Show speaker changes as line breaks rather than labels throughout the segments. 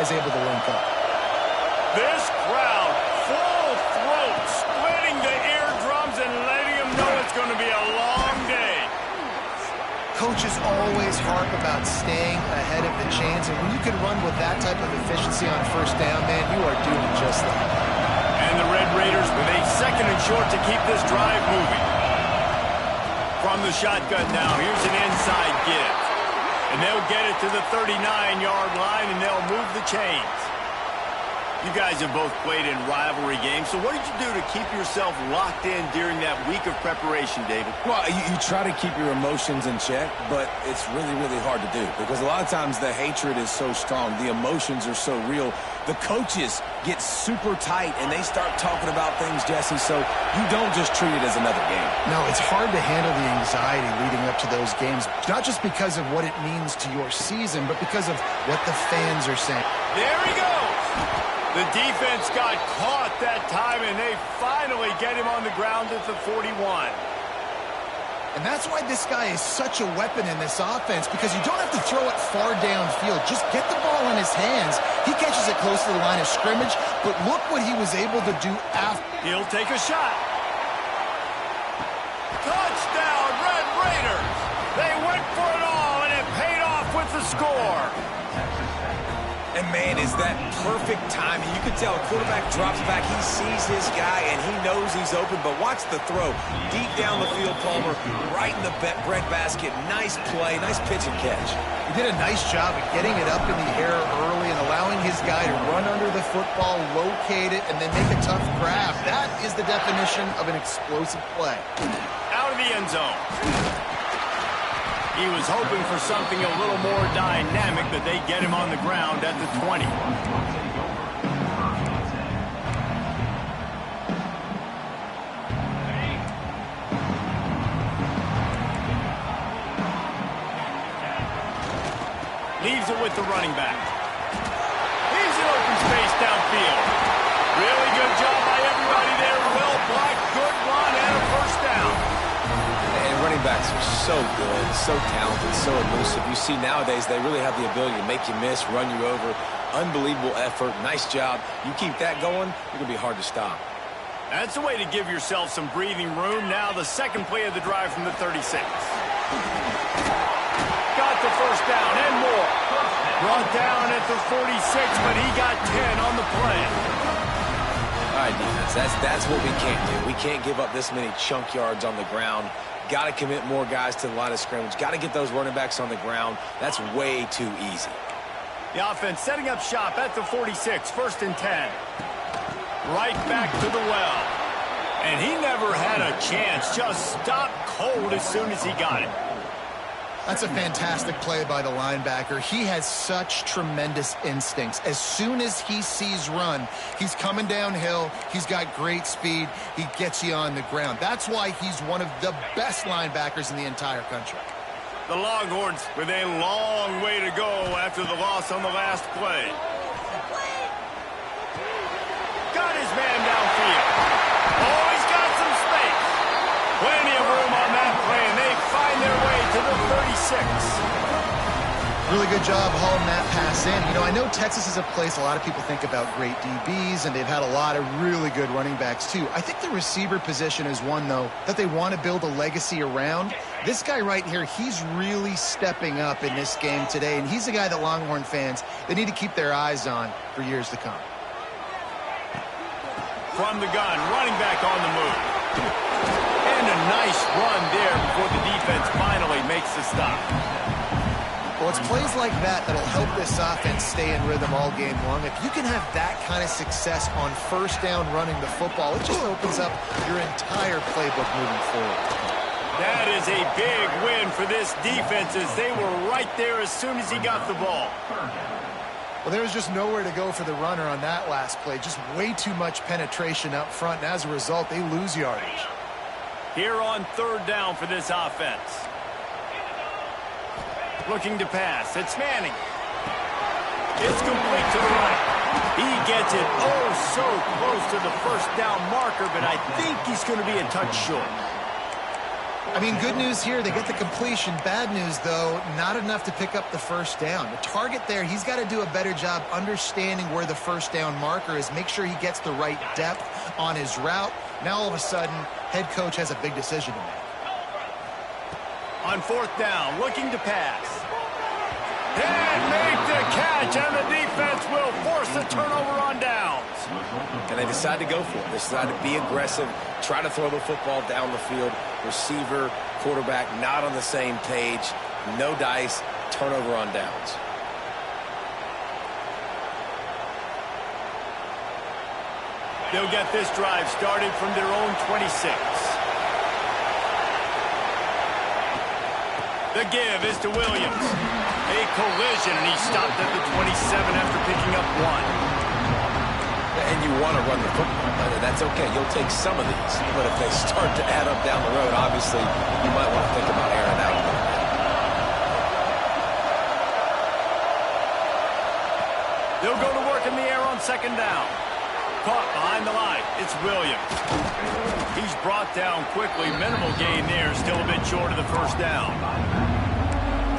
guys able to link up.
This crowd, full throat, splitting the eardrums and letting them know it's going to be a long day.
Coaches always harp about staying ahead of the chains, and when you can run with that type of efficiency on first down, man, you are doing just that.
And the Red Raiders with a 2nd and short to keep this drive moving. From the shotgun now, here's an inside give. And they'll get it to the 39-yard line, and they'll move the chains. You guys have both played in rivalry games, so what did you do to keep yourself locked in during that week of preparation, David?
Well, you try to keep your emotions in check, but it's really, really hard to do because a lot of times the hatred is so strong. The emotions are so real. The coaches get super tight, and they start talking about things, Jesse, so you don't just treat it as another game.
No, it's hard to handle the anxiety leading up to those games, not just because of what it means to your season, but because of what the fans are saying.
There he goes! The defense got caught that time, and they finally get him on the ground at the 41.
And that's why this guy is such a weapon in this offense, because you don't have to throw it far downfield. Just get the ball in his hands. He catches it close to the line of scrimmage, but look what he was able to do after.
He'll take a shot. Touchdown, Red Raiders! They went for it all, and it paid off with the score.
And, man, is that perfect timing. You can tell a quarterback drops back. He sees his guy, and he knows he's open. But watch the throw. Deep down the field, Palmer, right in the breadbasket. Nice play, nice pitch and catch.
He did a nice job of getting it up in the air early and allowing his guy to run under the football, locate it, and then make a tough grab. That is the definition of an explosive play.
Out of the end zone. He was hoping for something a little more dynamic, but they get him on the ground at the 20. Leaves it with the running back. Here's an open space downfield. Really good job by everybody there. Well blocked, good run, and a first down.
And running backs are so good, so talented, so elusive. You see nowadays they really have the ability to make you miss, run you over. Unbelievable effort. Nice job. You keep that going, you're going to be hard to stop.
That's a way to give yourself some breathing room. Now the second play of the drive from the 36. Got the first down and more. Brought down at the 46, but he got 10 on the play.
All right, defense, that's what we can't do. We can't give up this many chunk yards on the ground. Got to commit more guys to the line of scrimmage. Got to get those running backs on the ground. That's way too easy.
The offense setting up shop at the 46, 1st and 10. Right back to the well. And he never had a chance. Just stopped cold as soon as he got it.
That's a fantastic play by the linebacker. He has such tremendous instincts. As soon as he sees run, he's coming downhill. He's got great speed. He gets you on the ground. That's why he's one of the best linebackers in the entire country.
The Longhorns with a long way to go after the loss on the last play. Got his man downfield. Oh, he's got some space. Plenty of room on that play, and they find their way to the 36.
Really good job hauling that pass in. You know, I know Texas is a place a lot of people think about great DBs, and they've had a lot of really good running backs too. I think the receiver position is one, though, that they want to build a legacy around. This guy right here, he's really stepping up in this game today, and he's a guy that Longhorn fans, they need to keep their eyes on for years to come.
From the gun, running back on the move. And a nice run there before the defense finally makes the stop.
Well, it's plays like that that'll help this offense stay in rhythm all game long. If you can have that kind of success on first down running the football, it just opens up your entire playbook moving forward.
That is a big win for this defense as they were right there as soon as he got the ball.
Well, there was just nowhere to go for the runner on that last play. Just way too much penetration up front, and as a result, they lose yardage.
Here on 3rd down for this offense. Looking to pass. It's Manning. It's complete to the right. He gets it oh so close to the first down marker, but I think he's going to be a touch short.
I mean, good news here, they get the completion. Bad news, though, not enough to pick up the first down. The target there, he's got to do a better job understanding where the first down marker is, make sure he gets the right depth on his route. Now, all of a sudden, head coach has a big decision to make.
On fourth down, looking to pass. And make the catch, and the defense will force the turnover on downs.
And they decide to go for it. They decide to be aggressive, try to throw the football down the field. Receiver, quarterback, not on the same page. No dice, turnover on downs.
They'll get this drive started from their own 26. The give is to Williams. A collision, and he stopped at the 27 after picking up one.
And you want to run the football. That's okay. You'll take some of these. But if they start to add up down the road, obviously, you might want to think about airing out a little bit.
They'll go to work in the air on second down. Caught behind the line. It's Williams. He's brought down quickly. Minimal gain there. Still a bit short of the first down.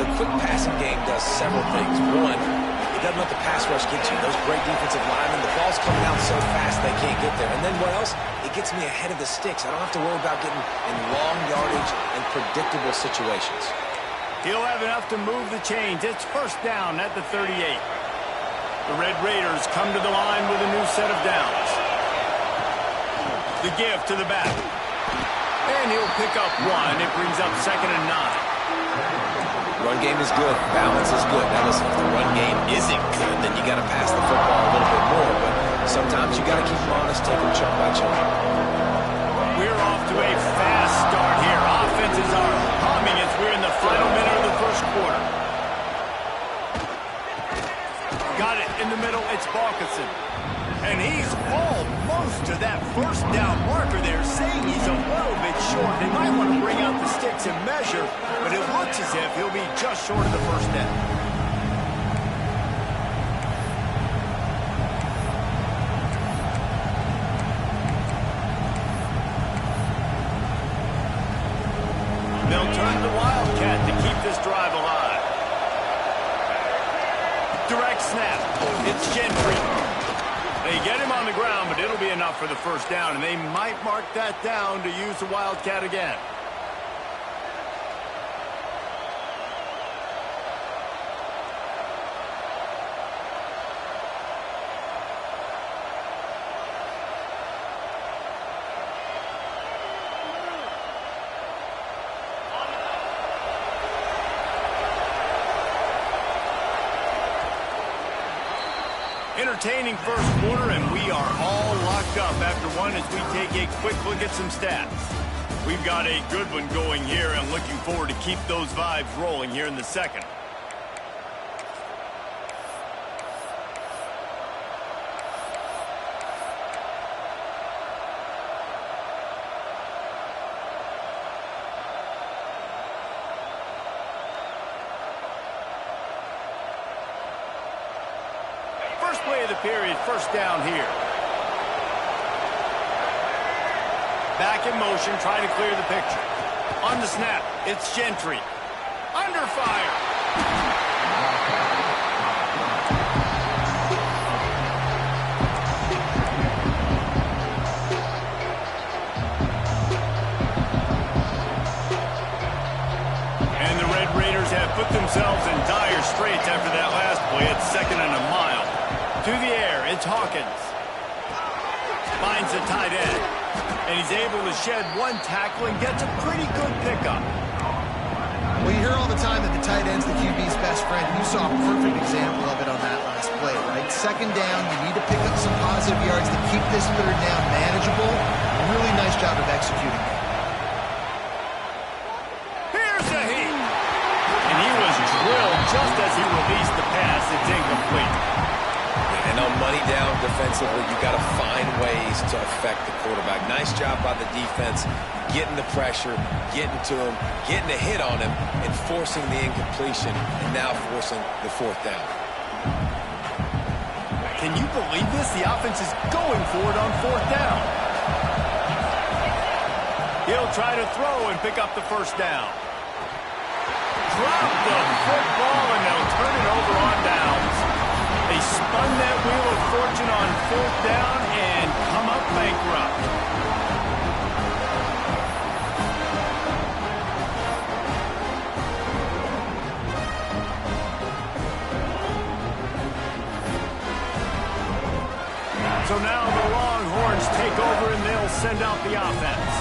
The quick passing game does several things. One, it doesn't let the pass rush get you. Those great defensive linemen, the ball's coming out so fast they can't get there. And then what else? It gets me ahead of the sticks. I don't have to worry about getting in long yardage and predictable situations.
He'll have enough to move the chains. It's first down at the 38. The Red Raiders come to the line with a new set of downs. The give to the back. And he'll pick up one. It brings up 2nd and 9.
Run game is good. Balance is good. Now listen, if the run game isn't good, then you got to pass the football a little bit more. But sometimes you got to keep them honest, take them chunk by chunk.
We're off to a fast start here. Offenses are humming as we're in the final minute of the first quarter. Got it in the middle. It's Balkinson. And he's almost to that first down marker there, saying he's a little bit short. They might want to bring out the sticks and measure, but it looks as if he'll be just short of the first down. They'll turn to the Wildcat to keep this drive alive. Direct snap. It's Gentry. They get him on the ground, but it'll be enough for the first down, and they might mark that down to use the Wildcat again. Entertaining first quarter, and we are all locked up after one as we take a quick look at some stats. We've got a good one going here, and looking forward to keep those vibes rolling here in the second. First play of the period, first down here. Back in motion, trying to clear the picture. On the snap, it's Gentry. Under fire. And the Red Raiders have put themselves in dire straits after that last play. It's 2nd and a mile. To the air, it's Hawkins. Finds the tight end. And he's able to shed one tackle and gets a pretty good pickup.
Well, you hear all the time that the tight end's the QB's best friend. You saw a perfect example of it on that last play, right? Second down, you need to pick up some positive yards to keep this third down manageable. Really nice job of executing that.
Here's the heat. And he was drilled just as he released the pass. It's incomplete.
And on money down defensively, you got to find ways to affect the quarterback. Nice job by the defense, getting the pressure, getting to him, getting a hit on him, and forcing the incompletion, and now forcing the fourth down.
Can you believe this? The offense is going for it on fourth down. He'll try to throw and pick up the first down. Drop the football, and they'll turn it over on downs. They spun that wheel of fortune on 4th down and come up bankrupt. So now the Longhorns take over and they'll send out the offense.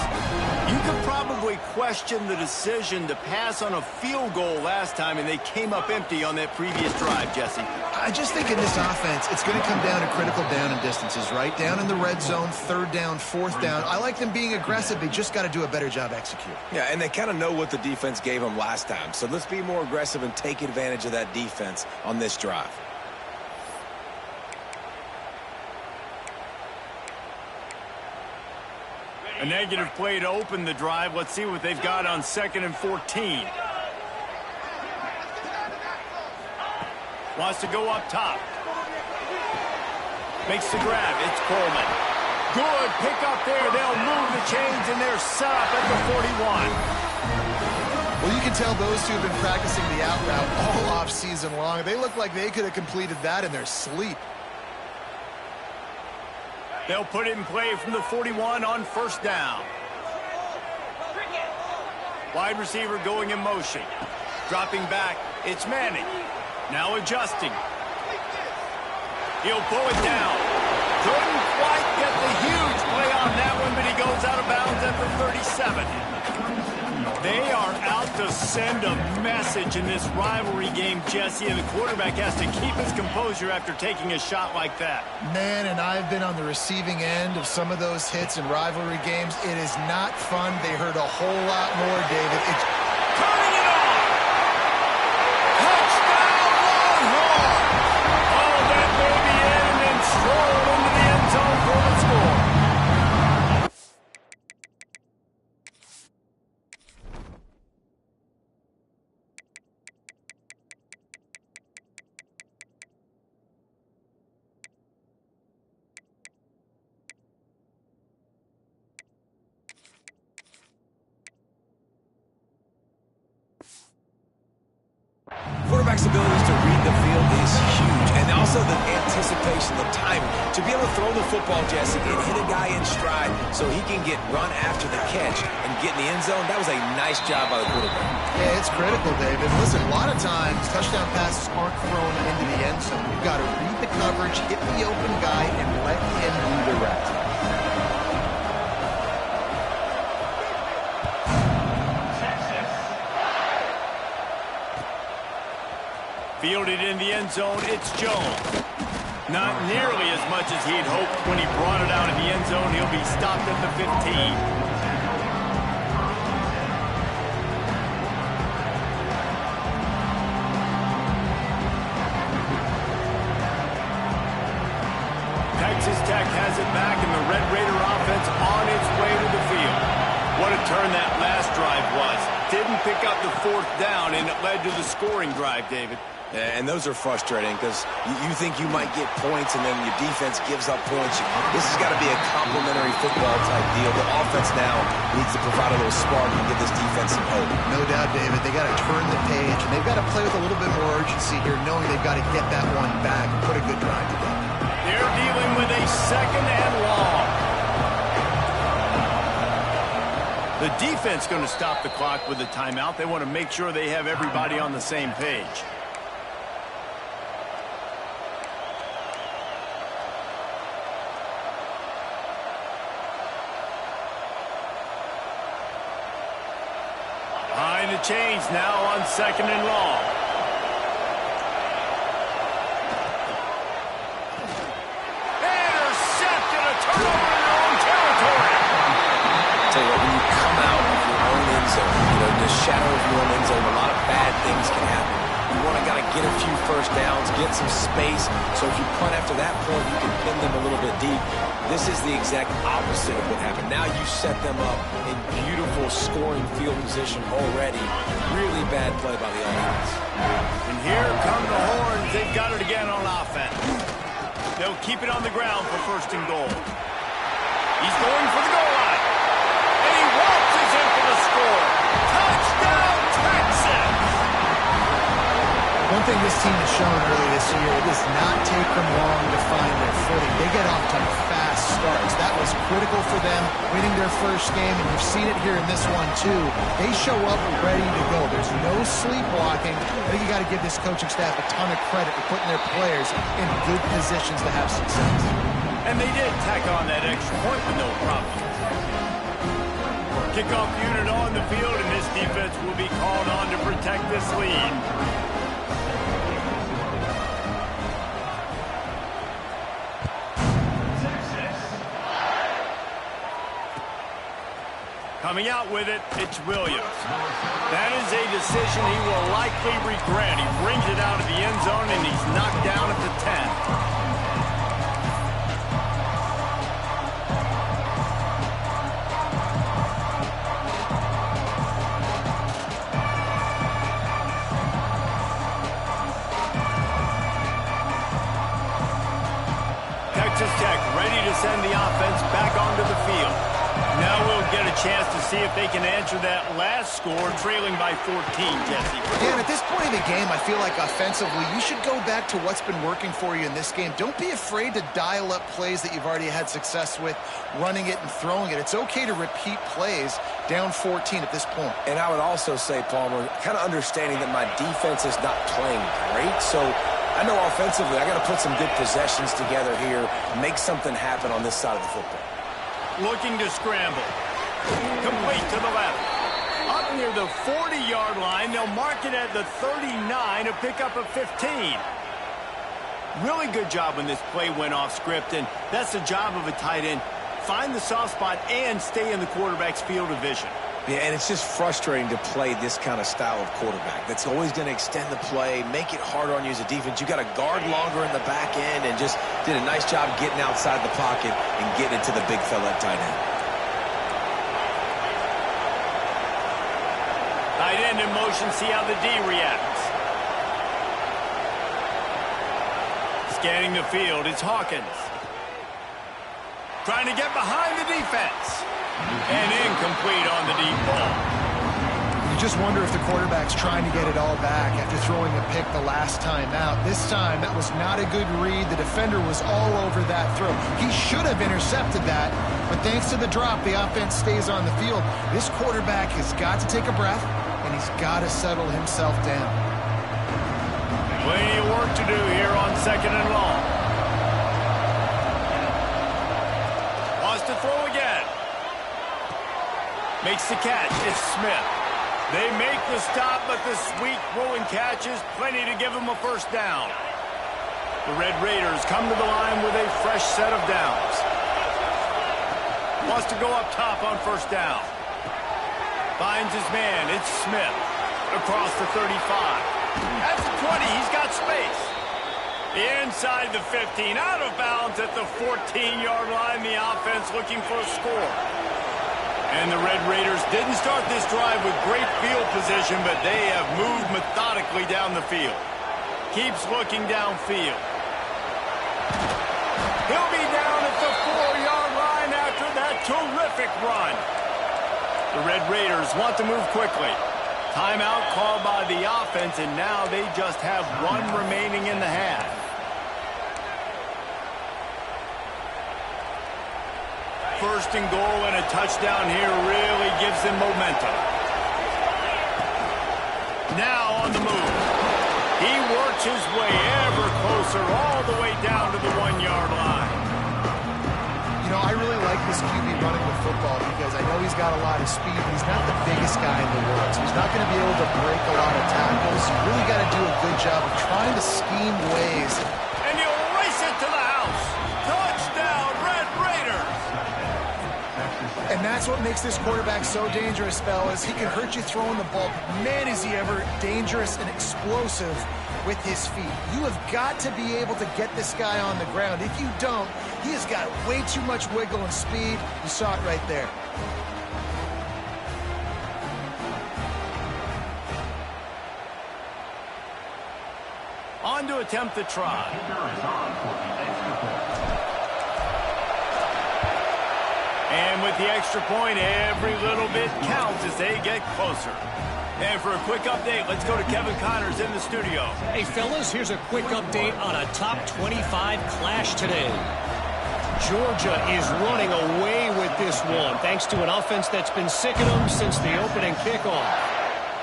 You could probably question the decision to pass on a field goal last time, and they came up empty on that previous drive, Jesse.
I just think in this offense, it's going to come down to critical down and distances, right? Down in the red zone, 3rd down, 4th down. I like them being aggressive. They just got to do a better job executing.
Yeah, and they kind of know what the defense gave them last time. So let's be more aggressive and take advantage of that defense on this drive.
A negative play to open the drive. Let's see what they've got on 2nd and 14. Wants to go up top. Makes the grab. It's Coleman. Good pick up there. They'll move the chains, and they're set up at the 41.
Well, you can tell those two have been practicing the out route all off season long. They look like they could have completed that in their sleep.
They'll put it in play from the 41 on 1st down. Wide receiver going in motion. Dropping back, it's Manning. Now adjusting. He'll pull it down. Couldn't quite get the huge play on that one, but he goes out of bounds at the 37. They are out to send a message in this rivalry game, Jesse, and the quarterback has to keep his composure after taking a shot like that.
Man, and I've been on the receiving end of some of those hits in rivalry games. It is not fun. They hurt a whole lot more, David. It's
turning it on! Touchdown, Longhorn! Oh, that baby in and then stroll into the end zone for the score.
Quarterback's abilities to read the field is huge, and also the anticipation, the timing. To be able to throw the football, Jesse, and hit a guy in stride so he can get run after the catch and get in the end zone, that was a nice job by the quarterback.
Yeah, it's critical, David. Listen, a lot of times touchdown passes aren't thrown into the end zone. You've got to read the coverage, hit the open guy, and let him do the rest.
Fielded in the end zone, it's Jones. Not nearly as much as he'd hoped when he brought it out in the end zone. He'll be stopped at the 15. Texas Tech has it back, and the Red Raider offense on its way to the field. What a turn that last drive was. Didn't pick up the 4th down, and it led to the scoring drive, David.
Yeah, and those are frustrating because you think you might get points and then your defense gives up points. This has got to be a complementary football type deal. The offense now needs to provide a little spark and give this defense some hope.
No doubt, David. They got to turn the page, and they've got to play with a little bit more urgency here, knowing they've got to get that one back and put a good drive together.
They're dealing with a 2nd and long. The defense going to stop the clock with a timeout. They want to make sure they have everybody on the same page. Behind the chains now on 2nd and long. Intercepted, a turnover in their own territory.
Tell you what, when you come out of your own end zone, the shadow of your own end zone, a lot of bad things can happen. You want to get a few first downs, get some space, so if you punt after that point, you can pin them a little bit deep. This is the exact opposite of what happened. Now you set them up in beautiful scoring field position already. Really bad play by the offense.
And here come the Horns. They've got it again on offense. They'll keep it on the ground for 1st and goal. He's going for the goal line. And he walks it goes in for the score. Touchdown, Texas!
One thing this team has shown early this year, it does not take them long to find their footing. They get off to fast starts. That was critical for them, winning their first game, and you've seen it here in this one too. They show up ready to go. There's no sleepwalking. I think you got to give this coaching staff a ton of credit for putting their players in good positions to have success.
And they did tack on that extra point with no problem. Kickoff unit on the field, and this defense will be called on to protect this lead. Coming out with it, it's Williams. That is a decision he will likely regret. He brings it out of the end zone, and he's knocked down at the 10. Texas Tech ready to send the offense back onto the field. Now we'll get a chance to see if they can answer that last score, trailing by 14, Jesse.
Yeah, and at this point in the game, I feel like offensively, you should go back to what's been working for you in this game. Don't be afraid to dial up plays that you've already had success with, running it and throwing it. It's okay to repeat plays down 14 at this point.
And I would also say, Palmer, kind of understanding that my defense is not playing great, so I know offensively I got to put some good possessions together here, make something happen on this side of the football.
Looking to scramble. Complete to the left. Up near the 40-yard line, they'll mark it at the 39 to pick up a 15. Really good job when this play went off script, and that's the job of a tight end. Find the soft spot and stay in the quarterback's field of vision.
Yeah, and it's just frustrating to play this kind of style of quarterback. That's always going to extend the play, make it harder on you as a defense. You got to guard longer in the back end, and just did a nice job getting outside the pocket and getting it to the big fella at tight end.
Tight end in motion, see how the D reacts. Scanning the field, it's Hawkins. Trying to get behind the defense. And incomplete on the deep ball.
You just wonder if the quarterback's trying to get it all back after throwing a pick the last time out. This time, that was not a good read. The defender was all over that throw. He should have intercepted that, but thanks to the drop, the offense stays on the field. This quarterback has got to take a breath, and he's got to settle himself down.
Plenty of work to do here on 2nd and long. Wants to throw again. Makes the catch. It's Smith. They make the stop, but the sweet throw and catch is plenty to give them a first down. The Red Raiders come to the line with a fresh set of downs. Wants to go up top on first down. Finds his man. It's Smith. Across the 35. At the 20, he's got space. Inside the 15. Out of bounds at the 14-yard line. The offense looking for a score. And the Red Raiders didn't start this drive with great field position, but they have moved methodically down the field. Keeps looking downfield. He'll be down at the 4-yard line after that terrific run. The Red Raiders want to move quickly. Timeout called by the offense, and now they just have one remaining in the half. First and goal and a touchdown here really gives them momentum. Now on the move. He works his way ever closer all the way down to the 1-yard line.
You know, I really like this QB running the football because I know he's got a lot of speed. He's not the biggest guy in the world, so he's not going to be able to break a lot of tackles. You really got to do a good job of trying to scheme ways.
And he'll race it to the house. Touchdown, Red Raiders.
And that's what makes this quarterback so dangerous, fellas. He can hurt you throwing the ball. Man, is he ever dangerous and explosive with his feet. You have got to be able to get this guy on the ground. If you don't, he has got way too much wiggle and speed. You saw it right there.
On to attempt the try. And with the extra point, every little bit counts as they get closer. And for a quick update, let's go to Kevin Connors in the studio.
Hey, fellas, here's a quick update on a top 25 clash today. Georgia is running away with this one, thanks to an offense that's been sicking them since the opening kickoff.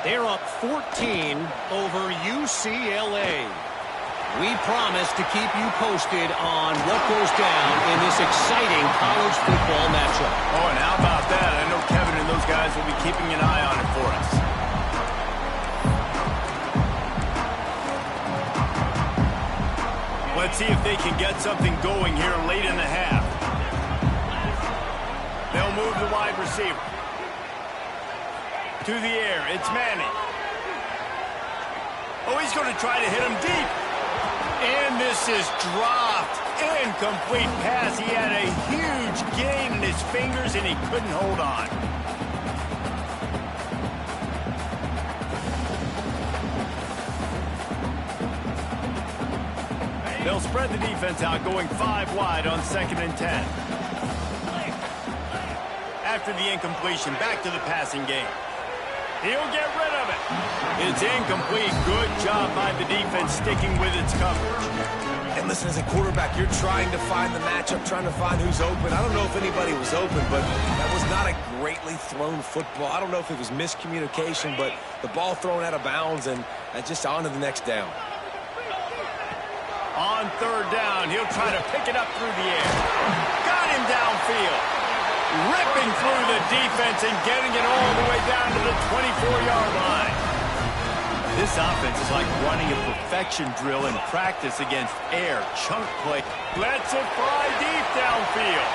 They're up 14 over UCLA. We promise to keep you posted on what goes down in this exciting college football matchup.
Oh, and how about that? I know Kevin and those guys will be keeping an eye on it for us. Let's see if they can get something going here late in the half. They'll move the wide receiver. To the air, it's Manning. Oh, he's going to try to hit him deep. And this is dropped. Incomplete pass. He had a huge gain in his fingers, and he couldn't hold on. They'll spread the defense out, going 5 wide on 2nd and 10. After the incompletion, back to the passing game. He'll get rid of it. It's incomplete. Good job by the defense sticking with its coverage.
And listen, as a quarterback, you're trying to find the matchup, trying to find who's open. I don't know if anybody was open, but that was not a greatly thrown football. I don't know if it was miscommunication, but the ball thrown out of bounds and just on to the next down.
On 3rd down, he'll try to pick it up through the air. Got him downfield. Ripping through the defense and getting it all the way down to the 24-yard line. This offense is like running a perfection drill in practice against air. Chunk play. Lets it fly deep downfield.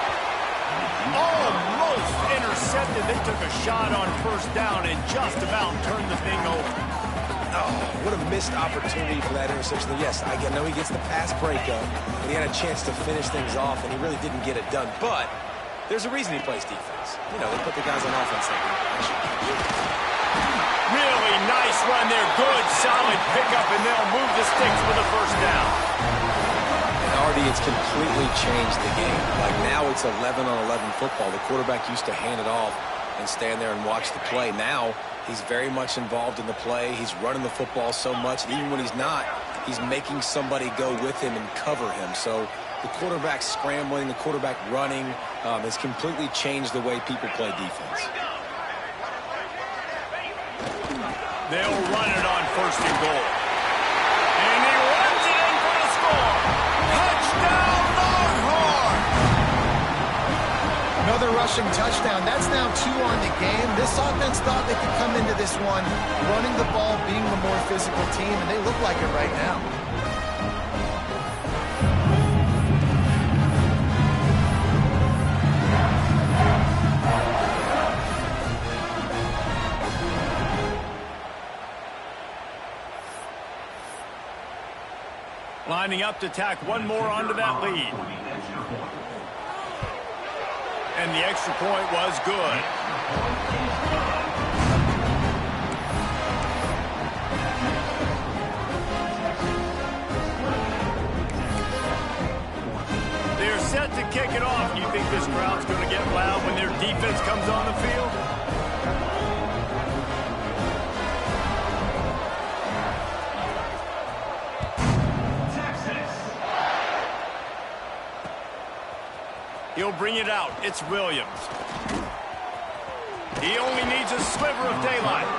Almost intercepted. They took a shot on 1st down and just about turned the thing over.
Oh, what a missed opportunity for that interception. Yes, I know he gets the pass breakup, but he had a chance to finish things off, and he really didn't get it done. But there's a reason he plays defense. You know, they put the guys on offense like that.
Really nice run there. Good, solid pickup, and they'll move the sticks for the 1st down.
And already it's completely changed the game. Like now it's 11-on-11 football. The quarterback used to hand it off and stand there and watch the play. Now he's very much involved in the play. He's running the football so much, and even when he's not, he's making somebody go with him and cover him. So the quarterback scrambling, the quarterback running has completely changed the way people play defense.
They'll run it on 1st and goal. And he runs it in for the score. Touchdown, Longhorn!
Another rushing touchdown. That's now 2 on the game. This offense thought they could come into this one running the ball, being the more physical team, and they look like it right now.
Lining up to tack one more onto that lead. And the extra point was good. They're set to kick it off. You think this crowd's going to get loud when their defense comes on the field? He'll bring it out. It's Williams. He only needs a sliver of daylight.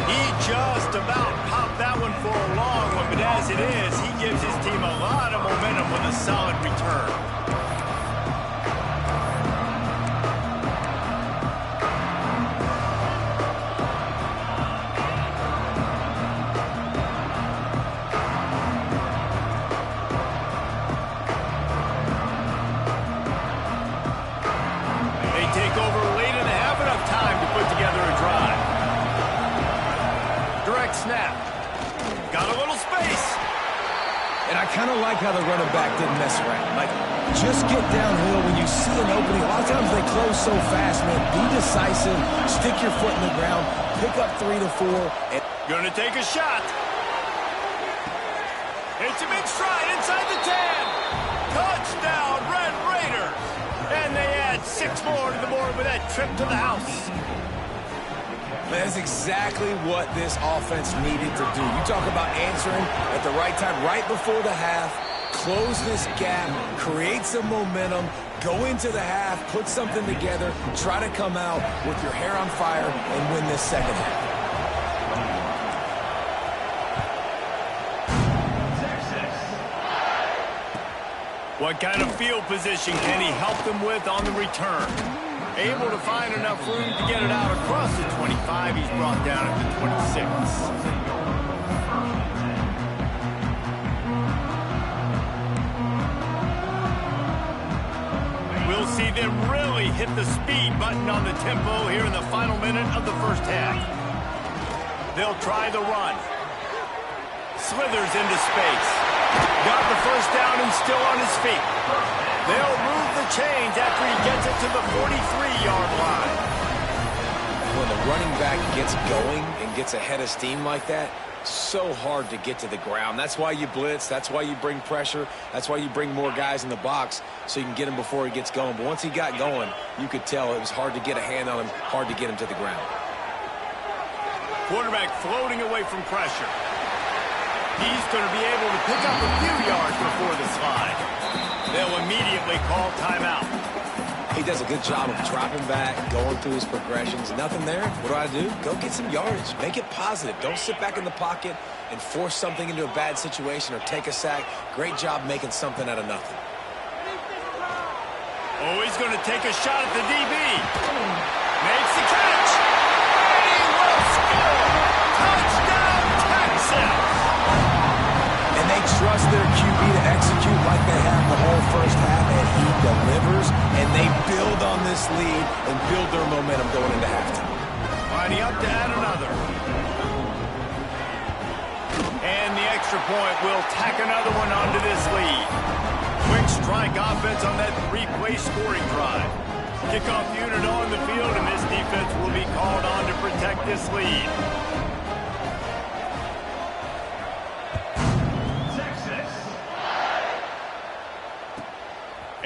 He just about popped that one for a long one, but as it is, he gives his team a lot of momentum with a solid return. Snap. Got a little space.
And I kind of like how the running back didn't mess around. Like, just get downhill when you see an opening. A lot of times they close so fast, man. Be decisive. Stick your foot in the ground. Pick up 3 to 4. And
gonna take a shot. It's him in stride inside the 10. Touchdown, Red Raiders. And they add 6 6 more to the board with that trip to the house.
That's exactly what this offense needed to do. You talk about answering at the right time, right before the half, close this gap, create some momentum, go into the half, put something together, try to come out with your hair on fire and win this second half.
What kind of field position can he help them with on the return? Able to find enough room to get it out across the 25. He's brought down at the 26. We'll see them really hit the speed button on the tempo here in the final minute of the first half. They'll try the run. Slithers into space. Got the first down and still on his feet. They'll move the chains after he gets it to the 43-yard line.
When the running back gets going and gets ahead of steam like that, so hard to get to the ground. That's why you blitz. That's why you bring pressure. That's why you bring more guys in the box so you can get him before he gets going. But once he got going, you could tell it was hard to get a hand on him, hard to get him to the ground.
Quarterback floating away from pressure. He's going to be able to pick up a few yards before the slide. They'll immediately call timeout.
He does a good job of dropping back, going through his progressions. Nothing there. What do? Go get some yardage. Make it positive. Don't sit back in the pocket and force something into a bad situation or take a sack. Great job making something out of nothing.
Oh, he's going to take a shot at the DB. Makes the catch. And he will score. Touchdown, Texas.
And they trust their QB to execute like they have the whole first half, and he delivers, and they build on this lead and build their momentum going into halftime.
Lining up to add another. And the extra point will tack another one onto this lead. Quick strike offense on that 3-play scoring drive. Kickoff unit on the field, and this defense will be called on to protect this lead.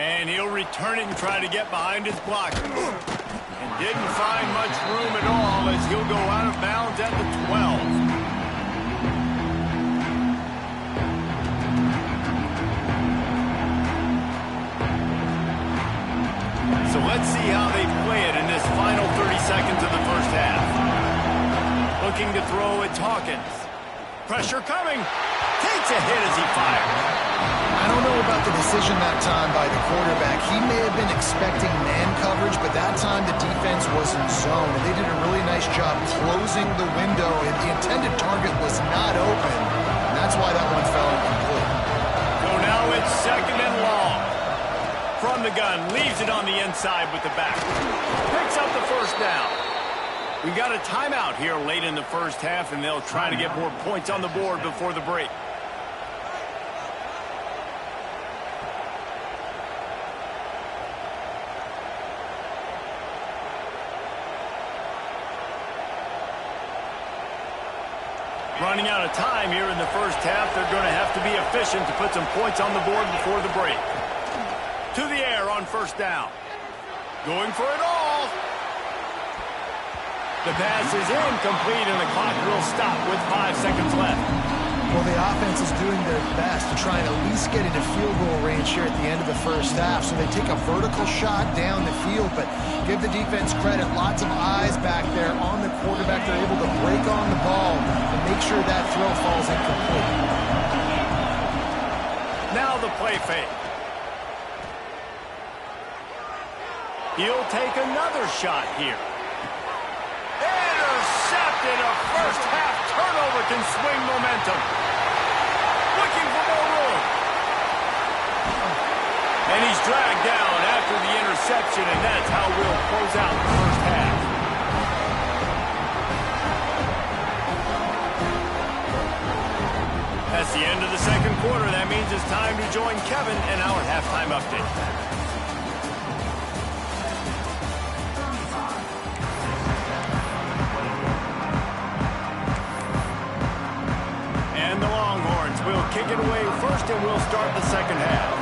And he'll return it and try to get behind his blocker. And didn't find much room at all as he'll go out of bounds at the 12. So let's see how they play it in this final 30 seconds of the first half. Looking to throw, it's Hawkins. Pressure coming. Takes a hit as he fires.
I don't know about the decision that time by the quarterback. He may have been expecting man coverage, but that time the defense was in zone, and they did a really nice job closing the window, and the intended target was not open, and that's why that one fell incomplete.
So now it's second and long. From the gun, leaves it on the inside with the back. Picks up the first down. We got a timeout here late in the first half, and they'll try to get more points on the board before the break. Running out of time here in the first half. They're going to have to be efficient to put some points on the board before the break. To the air on first down. Going for it all. The pass is incomplete, and the clock will stop with 5 seconds left.
Well, the offense is doing their best to try and at least get into field goal range here at the end of the first half. So they take a vertical shot down the field, but give the defense credit. Lots of eyes back there on the quarterback. They're able to break on the ball and make sure that throw falls incomplete.
Now the play fake. He'll take another shot here. Intercepted. A first half turnover can swing momentum. Looking for more room. And he's dragged down after the interception, and that's how we'll close out the first half. That's the end of the second quarter. That means it's time to join Kevin in our halftime update. We'll kick it away first, and we'll start the second half.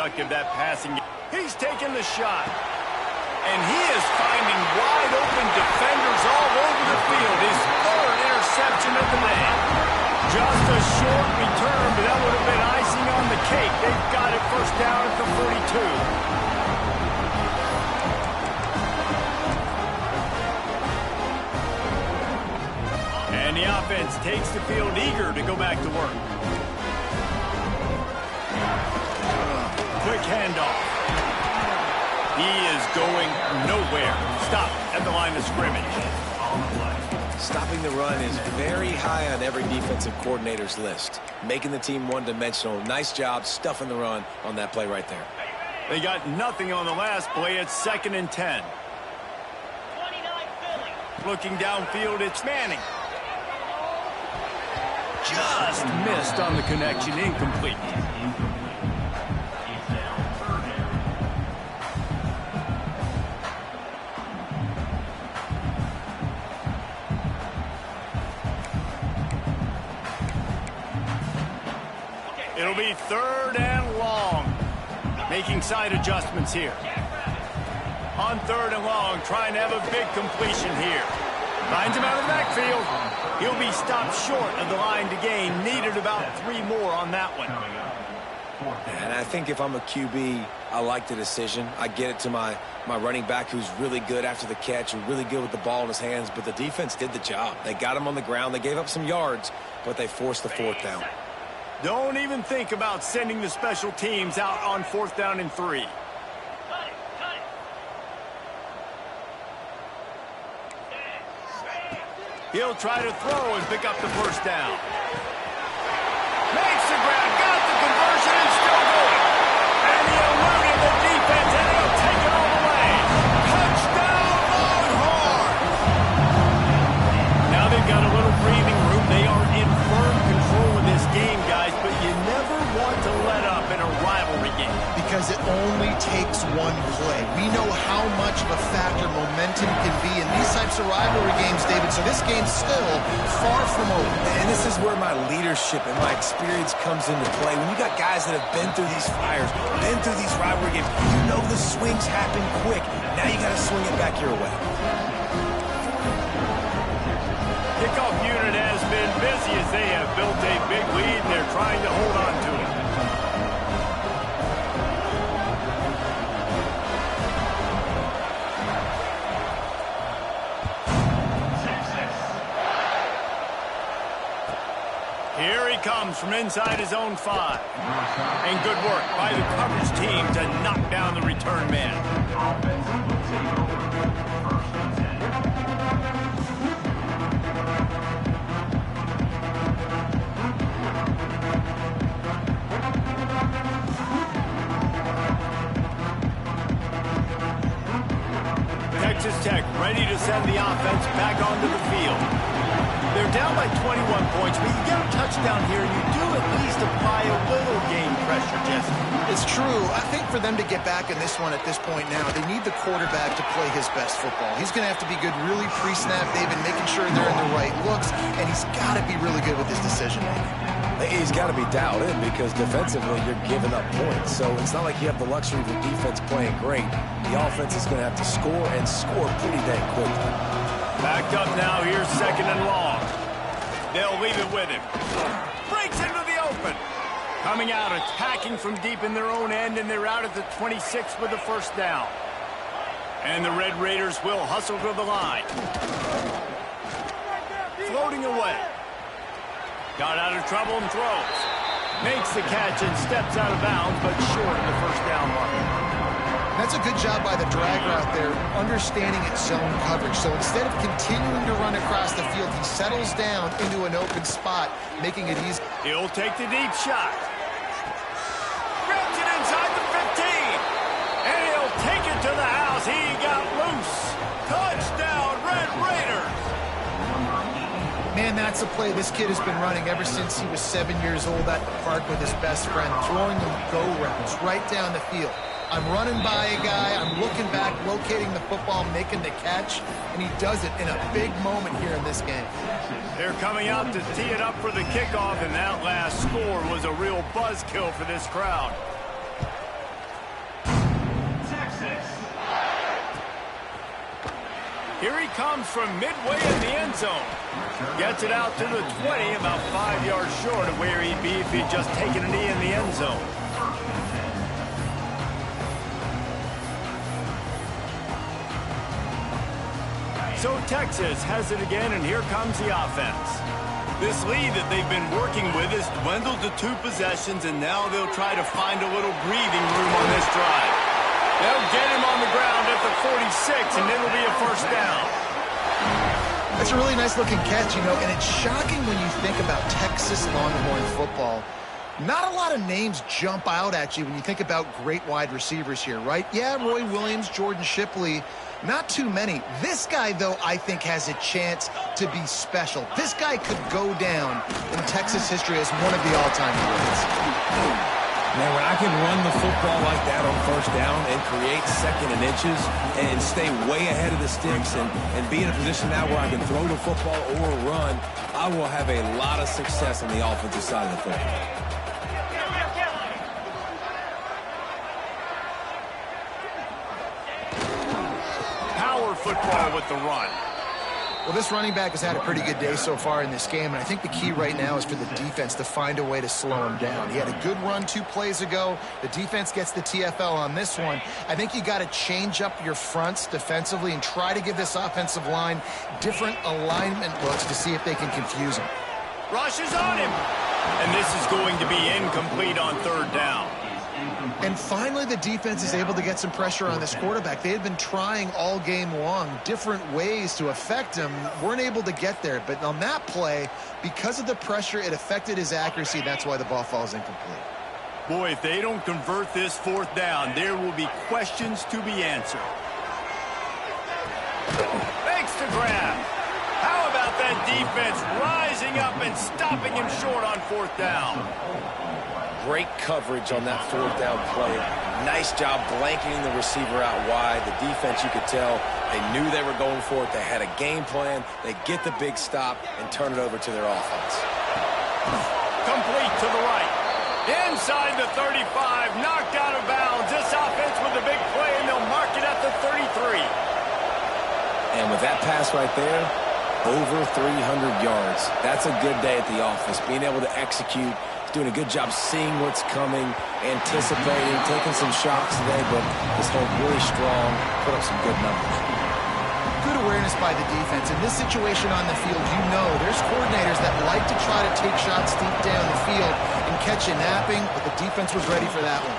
productive, that passing game. He's taking the shot. And he is finding wide open defenders all over the field. His third interception of the day. Just a short return, but that would have been icing on the cake. They've got it first down at the 42. And the offense takes the field eager to go back to work. Quick handoff. He is going nowhere. Stop at the line of scrimmage.
Stopping the run is very high on every defensive coordinator's list. Making the team one-dimensional. Nice job stuffing the run on that play right there.
They got nothing on the last play. It's 2nd and 10. Looking downfield, it's Manning. Just missed on the connection. Incomplete. It'll be 3rd and long. Making side adjustments here. On 3rd and long, trying to have a big completion here. Finds him out of the backfield. He'll be stopped short of the line to gain. Needed about 3 more on that one.
And I think if I'm a QB, I like the decision. I get it to my running back who's really good after the catch, who's really good with the ball in his hands, but the defense did the job. They got him on the ground. They gave up some yards, but they forced the 4th down.
Don't even think about sending the special teams out on 4th down and 3. He'll try to throw and pick up the 1st down. Makes the ground, got the conversion, and still going. And he eluded the defense, and he'll take it all the way. Touchdown, Longhorn! Now they've got a little breathing room. They are in firm control of this game, guys, but you never want to let up in a rivalry game.
Because it only takes one play. We know how much of a factor momentum can be in these types of rivalry games, David, so this game's still far from over.
And this is where my leadership and my experience comes into play. When you got guys that have been through these fires, been through these rivalry games, you know the swings happen quick. Now you got to swing it back your way.
Kickoff unit has been busy as they have built a big lead, and they're trying to hold on to it. Here he comes from inside his own 5. And good work by the coverage team to knock down the return man. Texas Tech ready to send the offense back onto the field. They're down by 21 points, but you get a touchdown here, and you do at least apply a little game pressure, Jesse.
It's true. I think for them to get back in this one at this point now, they need the quarterback to play his best football. He's going to have to be good really pre-snap, David, making sure they're in the right looks, and he's got to be really good with his decision-making.
He's got to be dialed in because defensively you're giving up points. So it's not like you have the luxury of the defense playing great. The offense is going to have to score and score pretty dang quickly.
Backed up now, here's 2nd and long. They'll leave it with him. Breaks into the open. Coming out, attacking from deep in their own end, and they're out at the 26 with the 1st down. And the Red Raiders will hustle to the line. Floating away. Got out of trouble and throws. Makes the catch and steps out of bounds, but short of the 1st down mark.
That's a good job by the drag route there, understanding its zone coverage. So instead of continuing to run across the field, he settles down into an open spot, making it easy.
He'll take the deep shot. Grabs it inside the 15. And he'll take it to the house. He got loose. Touchdown, Red Raiders.
Man, that's a play this kid has been running ever since he was 7 years old at the park with his best friend, throwing them go routes right down the field. I'm running by a guy, I'm looking back, locating the football, making the catch, and he does it in a big moment here in this game.
They're coming out to tee it up for the kickoff, and that last score was a real buzzkill for this crowd. Here he comes from midway in the end zone. Gets it out to the 20, about 5 yards short of where he'd be if he'd just taken a knee in the end zone. So Texas has it again, and here comes the offense. This lead that they've been working with has dwindled to 2 possessions, and now they'll try to find a little breathing room on this drive. They'll get him on the ground at the 46, and it'll be a first down.
That's a really nice-looking catch, and it's shocking when you think about Texas Longhorn football. Not a lot of names jump out at you when you think about great wide receivers here, right? Yeah, Roy Williams, Jordan Shipley, not too many. This guy, though, I think has a chance to be special. This guy could go down in Texas history as one of the all-time greats.
Man, when I can run the football like that on first down and create second and inches and stay way ahead of the sticks and be in a position now where I can throw the football or run, I will have a lot of success on the offensive side of the football.
Football with the run.
Well, this running back has had a pretty good day so far in this game, and I think the key right now is for the defense to find a way to slow him down. He had a good run 2 plays ago. The defense gets the TFL on this one. I think you got to change up your fronts defensively and try to give this offensive line different alignment looks to see if they can confuse him.
Rushes on him, and this is going to be incomplete on 3rd down.
And finally, the defense is able to get some pressure on this quarterback. They had been trying all game long different ways to affect him. Weren't able to get there. But on that play, because of the pressure, it affected his accuracy. That's why the ball falls incomplete.
Boy, if they don't convert this 4th down, there will be questions to be answered. Thanks to grab. How about that defense rising up and stopping him short on 4th down?
Great coverage on that 4th down play. Nice job blanketing the receiver out wide. The defense, you could tell, they knew they were going for it. They had a game plan. They get the big stop and turn it over to their offense.
Complete to the right. Inside the 35, knocked out of bounds. This offense with a big play, and they'll mark it at the 33.
And with that pass right there, over 300 yards. That's a good day at the office. Being able to execute, doing a good job seeing what's coming, anticipating, taking some shots today, but this hold really strong, put up some good numbers.
Good awareness by the defense. In this situation on the field, there's coordinators that like to try to take shots deep down the field and catch you napping, but the defense was ready for that one.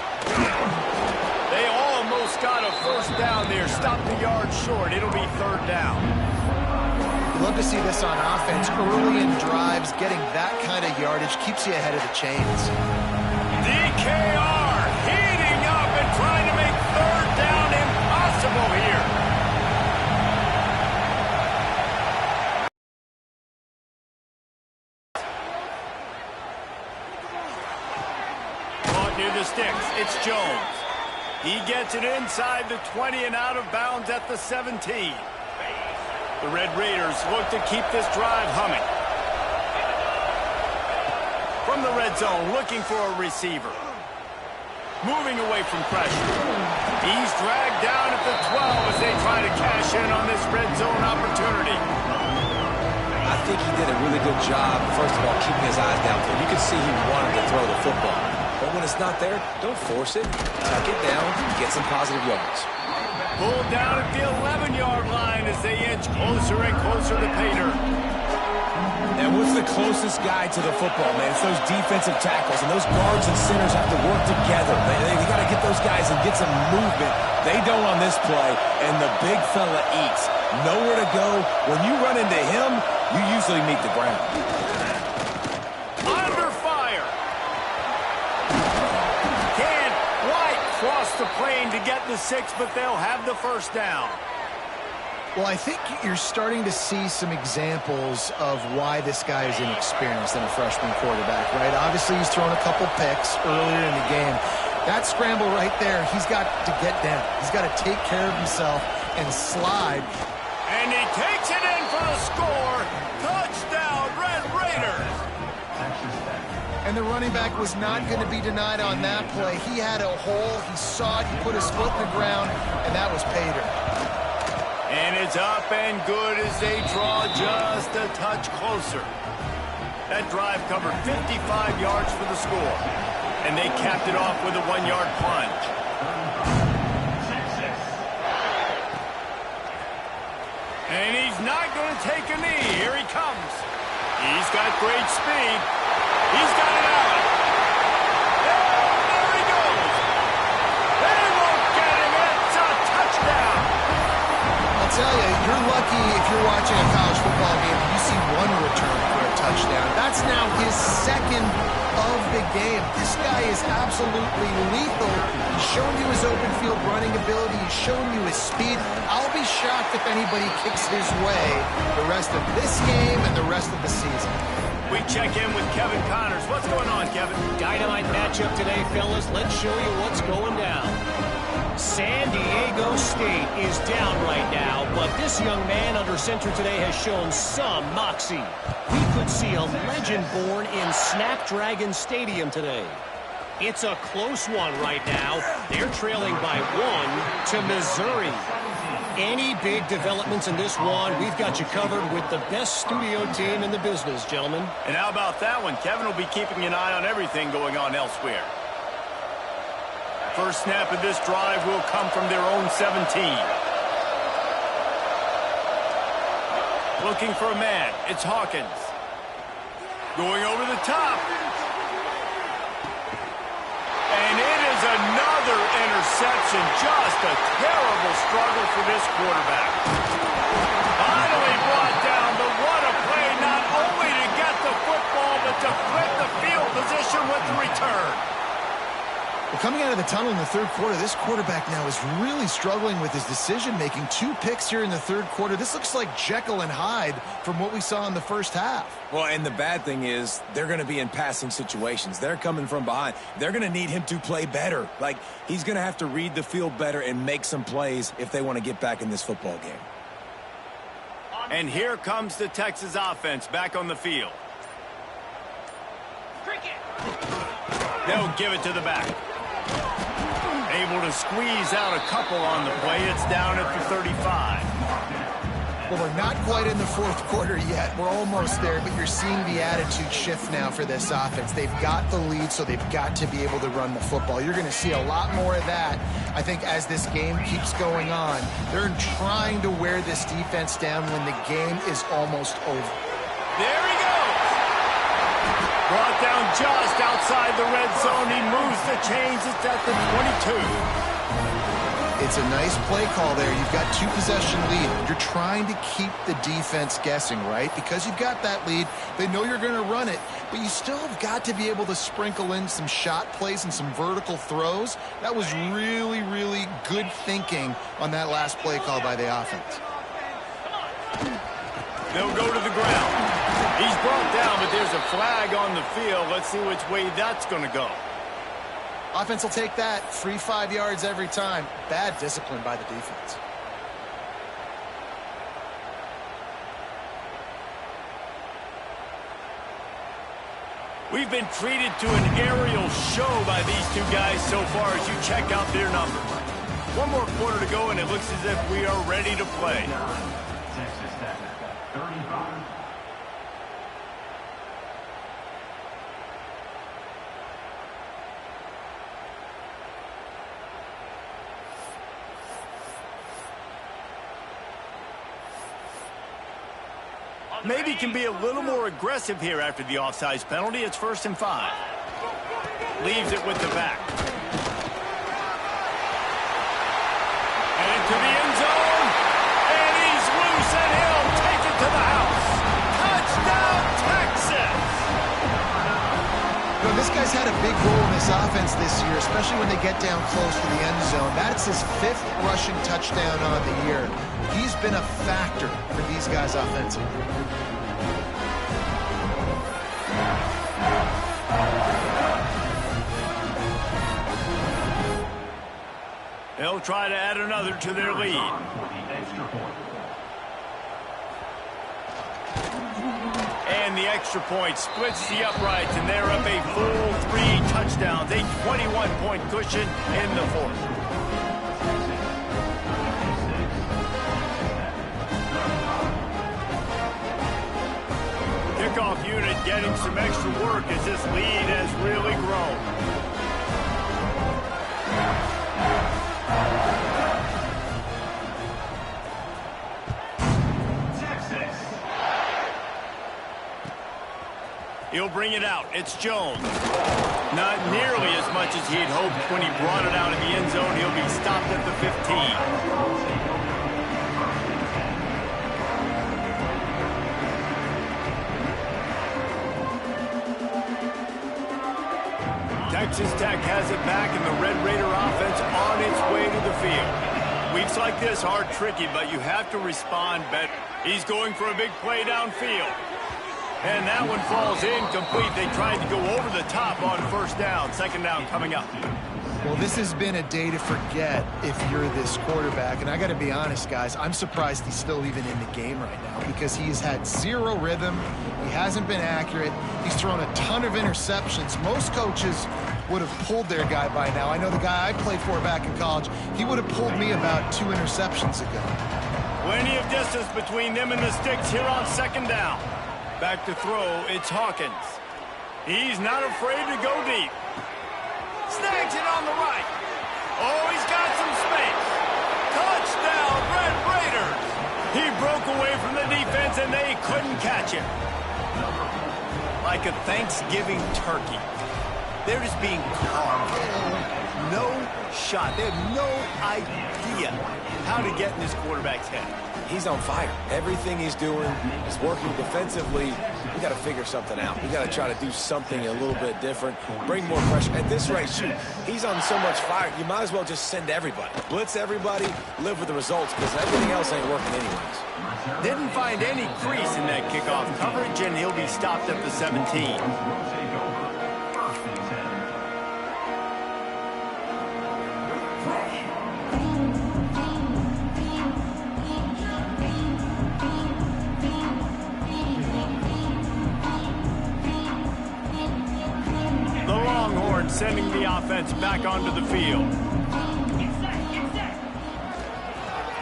They almost got a first down there, stopped the yard short. It'll be 3rd down.
Love to see this on offense. Early in drives, getting that kind of yardage keeps you ahead of the chains.
DKR heating up and trying to make 3rd down impossible here. Caught near the sticks. It's Jones. He gets it inside the 20 and out of bounds at the 17. The Red Raiders look to keep this drive humming. From the red zone, looking for a receiver. Moving away from pressure. He's dragged down at the 12 as they try to cash in on this red zone opportunity.
I think he did a really good job, first of all, keeping his eyes downfield. You could see he wanted to throw the football. But when it's not there, don't force it. Tuck it down, get some positive yards.
Pulled down at the 11-yard line as they inch closer and closer to pay dirt.
And what's the closest guy to the football, man? It's those defensive tackles, and those guards and centers have to work together. They got to get those guys and get some movement. They don't on this play, and the big fella eats. Nowhere to go. When you run into him, you usually meet the ground.
Under fire. Can't quite cross the plane to get the 6, but they'll have the first down.
Well, I think you're starting to see some examples of why this guy is inexperienced in a freshman quarterback, right? Obviously, he's thrown a couple picks earlier in the game. That scramble right there, he's got to get down. He's got to take care of himself and slide.
And he takes it in for a score. Touchdown, Red Raiders.
And the running back was not going to be denied on that play. He had a hole. He saw it. He put his foot in the ground, and that was pay dirt.
And it's up and good as they draw just a touch closer. That drive covered 55 yards for the score. And they capped it off with a 1-yard plunge. And he's not going to take a knee. Here he comes. He's got great speed. He's got it out. And there he goes. They won't get him. It's a touchdown.
I'll tell you, you're lucky if you're watching a college football game and you see one return for a touchdown. That's now his second of the game. This guy is absolutely lethal. He's shown you his open field running ability. He's shown you his speed. I'll be shocked if anybody kicks his way the rest of this game and the rest of the season.
We check in with Kevin Connors. What's going on, Kevin?
Dynamite matchup today, fellas. Let's show you what's going down. San Diego State is down right now, but this young man under center today has shown some moxie. We could see a legend born in Snapdragon Stadium today. It's a close one right now. They're trailing by 1 to Missouri. Any big developments in this one, we've got you covered with the best studio team in the business, gentlemen.
And how about that one? Kevin will be keeping an eye on everything going on elsewhere. First snap of this drive will come from their own 17. Looking for a man. It's Hawkins. Going over the top. And it is another interception. Just a terrible struggle for this quarterback. Finally brought down, but what a play, not only to get the football, but to flip the field position with the return.
Well, coming out of the tunnel in the third quarter, this quarterback now is really struggling with his decision-making. 2 picks here in the third quarter. This looks like Jekyll and Hyde from what we saw in the first half.
Well, and the bad thing is they're going to be in passing situations. They're coming from behind. They're going to need him to play better. Like, he's going to have to read the field better and make some plays if they want to get back in this football game.
And here comes the Texas offense back on the field. They'll give it to the back. Able to squeeze out a couple on the play. It's down at the 35.
Well, we're not quite in the fourth quarter yet. We're almost there, but you're seeing the attitude shift now for this offense. They've got the lead, so they've got to be able to run the football. You're going to see a lot more of that, I think, as this game keeps going on. They're trying to wear this defense down when the game is almost over.
There he goes. Brought down just outside the red zone. He moves the chains. It's at the 22.
It's a nice play call there. You've got 2-possession lead. You're trying to keep the defense guessing, right? Because you've got that lead, they know you're going to run it, but you still have got to be able to sprinkle in some shot plays and some vertical throws. That was really, really good thinking on that last play call by the offense.
They'll go to the ground. He's brought down, but there's a flag on the field. Let's see which way that's going to go.
Offense will take that. Free 5 yards every time. Bad discipline by the defense.
We've been treated to an aerial show by these two guys so far as you check out their numbers. 1 more quarter to go, and it looks as if we are ready to play.
Texas Tech, 35.
Maybe can be a little more aggressive here after the offsides penalty. It's 1st and 5. Leaves it with the back. And into the end zone. And he's loose, and he'll take it to the house. Touchdown, Texas!
You know, this guy's had a big role in this offense this year, especially when they get down close to the end zone. That's his 5th rushing touchdown on the year. He's been a factor for these guys offensively.
They'll try to add another to their lead. And the extra point splits the uprights, and they're up a full 3 touchdowns, a 21-point cushion in the 4th. kickoff unit getting some extra work as this lead has really grown. He'll bring it out. It's Jones. Not nearly as much as he'd hoped when he brought it out in the end zone. He'll be stopped at the 15. Texas Tech has it back, and the Red Raider offense on its way to the field. Weeks like this are tricky, but you have to respond better. He's going for a big play downfield. And that one falls incomplete. They tried to go over the top on first down. Second down coming up.
Well, this has been a day to forget if you're this quarterback. And I got to be honest, guys, I'm surprised he's still even in the game right now because he has had zero rhythm. He hasn't been accurate. He's thrown a ton of interceptions. Most coaches would have pulled their guy by now. I know the guy I played for back in college, he would have pulled me about 2 interceptions ago.
Plenty of distance between them and the sticks here on second down. Back to throw, it's Hawkins. He's not afraid to go deep. Snags it on the right. Oh, he's got some space. Touchdown, Red Raiders. He broke away from the defense, and they couldn't catch him. Like a Thanksgiving turkey. They're just being carved. No shot. They have no idea how to get in this quarterback's head.
He's on fire. Everything he's doing is working defensively. We got to figure something out. We got to try to do something a little bit different, bring more pressure. At this rate, shoot, he's on so much fire, you might as well just send everybody. Blitz everybody, live with the results, because everything else ain't working anyways.
Didn't find any crease in that kickoff coverage, and he'll be stopped at the 17. Sending the offense back onto the field.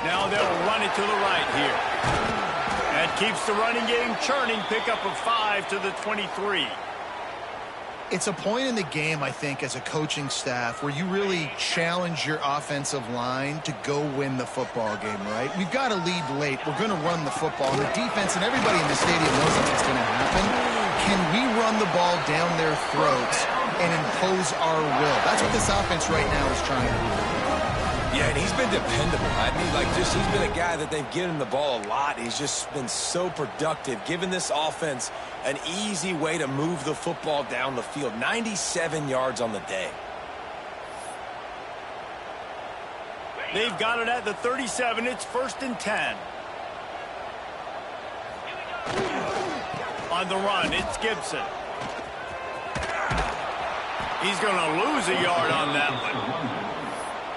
Now they'll run it to the right here. That keeps the running game churning. Pickup of 5 to the 23.
It's a point in the game, I think, as a coaching staff where you really challenge your offensive line to go win the football game, right? We've got to lead late. We're going to run the football. And the defense and everybody in the stadium knows that's what's going to happen. Can we run the ball down their throats and impose our will? That's what this offense right now is trying to do.
Yeah, and he's been dependable. I mean, he's been a guy that they've given the ball a lot. He's just been so productive, giving this offense an easy way to move the football down the field. 97 yards on the day.
They've got it at the 37. It's 1st and 10. On the run, it's Gibson. He's going to lose a yard on that one.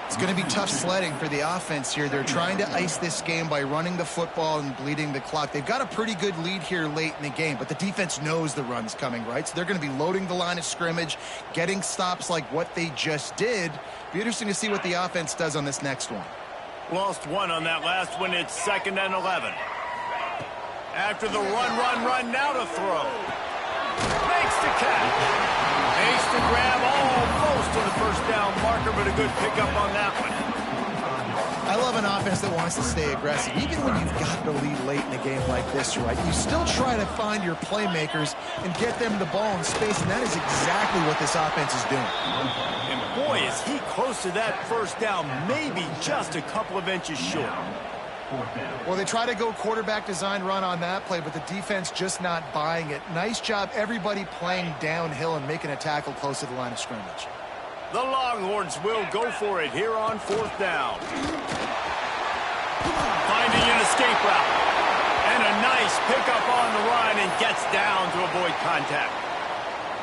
It's going to be tough sledding for the offense here. They're trying to ice this game by running the football and bleeding the clock. They've got a pretty good lead here late in the game, but the defense knows the run's coming, right? So they're going to be loading the line of scrimmage, getting stops like what they just did. Be interesting to see what the offense does on this next one.
Lost one on that last one. It's 2nd and 11. After the run, now to throw. Makes the catch. Makes the grab almost to the first down marker, but a good pickup on that one.
I love an offense that wants to stay aggressive. Even when you've got the lead late in a game like this, right, you still try to find your playmakers and get them the ball in space, and that is exactly what this offense is doing.
And boy, is he close to that first down, maybe just a couple of inches short.
Well, they try to go quarterback design run on that play, but the defense just not buying it. Nice job, everybody playing downhill and making a tackle close to the line of scrimmage.
The Longhorns will go for it here on 4th down. Finding an escape route. And a nice pickup on the run and gets down to avoid contact.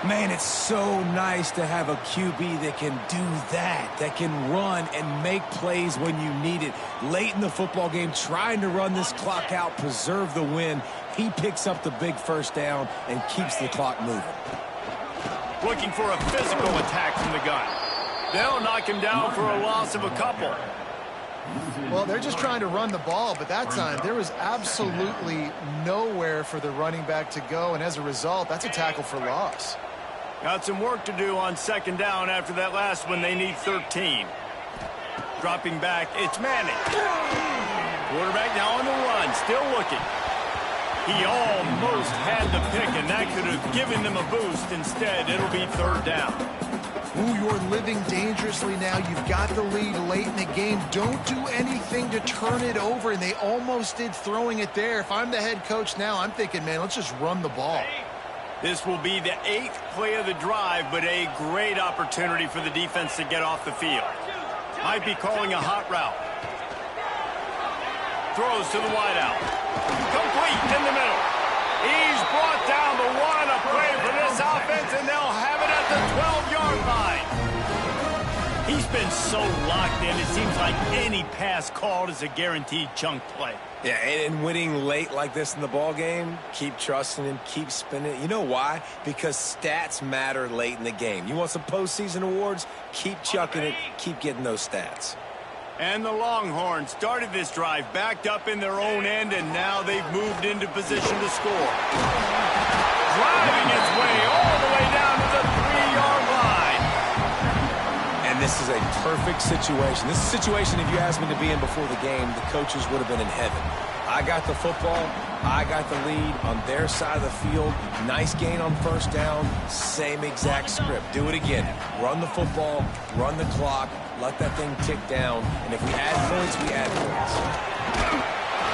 Man, it's so nice to have a QB that can do that can run and make plays when you need it. Late in the football game, trying to run this clock out, preserve the win. He picks up the big first down and keeps the clock moving.
Looking for a physical attack from the gun. They'll knock him down for a loss of a couple.
Well, they're just trying to run the ball, but that time there was absolutely nowhere for the running back to go, and as a result, that's a tackle for loss.
Got some work to do on second down after that last one. They need 13. Dropping back, it's Manning. Quarterback now on the run, still looking. He almost had the pick, and that could have given them a boost. Instead, it'll be third down.
Ooh, you're living dangerously now. You've got the lead late in the game. Don't do anything to turn it over, and they almost did throwing it there. If I'm the head coach now, I'm thinking, man, let's just run the ball.
This will be the 8th play of the drive, but a great opportunity for the defense to get off the field. Might be calling a hot route. Throws to the wideout. Complete in the middle. He's brought down the one. A play for this offense, and they'll have it at the 12-yard line. He's been so locked in, it seems like any pass called is a guaranteed chunk play.
Yeah, and winning late like this in the ball game, keep trusting him, keep spinning it. You know why? Because stats matter late in the game. You want some postseason awards? Keep chucking it, keep getting those stats.
And the Longhorns started this drive backed up in their own end, and now they've moved into position to score. Driving its way all the way down to the 3-yard line.
And this is a perfect situation. This is a situation, if you asked me to be in before the game, the coaches would have been in heaven. I got the football. I got the lead on their side of the field. Nice gain on first down. Same exact script. Do it again. Run the football. Run the clock. Let that thing tick down. And if we add points, we add points.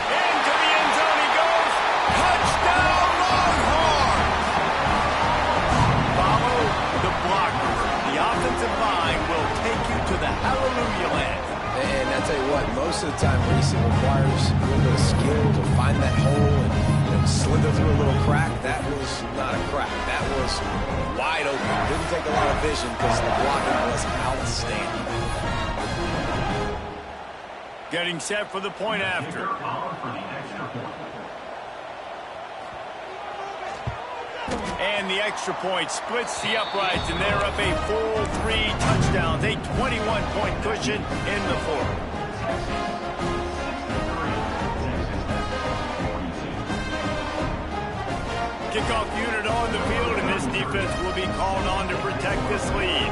Into the end zone he goes. Touchdown, Longhorn! Follow the blocker. The offensive line will take you to the hallelujah land.
And I tell you what, most of the time, Reese, it requires a little bit of skill to find that hole and slither through a little crack. That was not a crack. That was wide open. Didn't take a lot of vision because the blocking was outstanding.
Getting set for the point after. And the extra point splits the uprights, and they're up a full 3 touchdowns, a 21-point cushion in the fourth. Kickoff unit on the field, and this defense will be called on to protect this lead.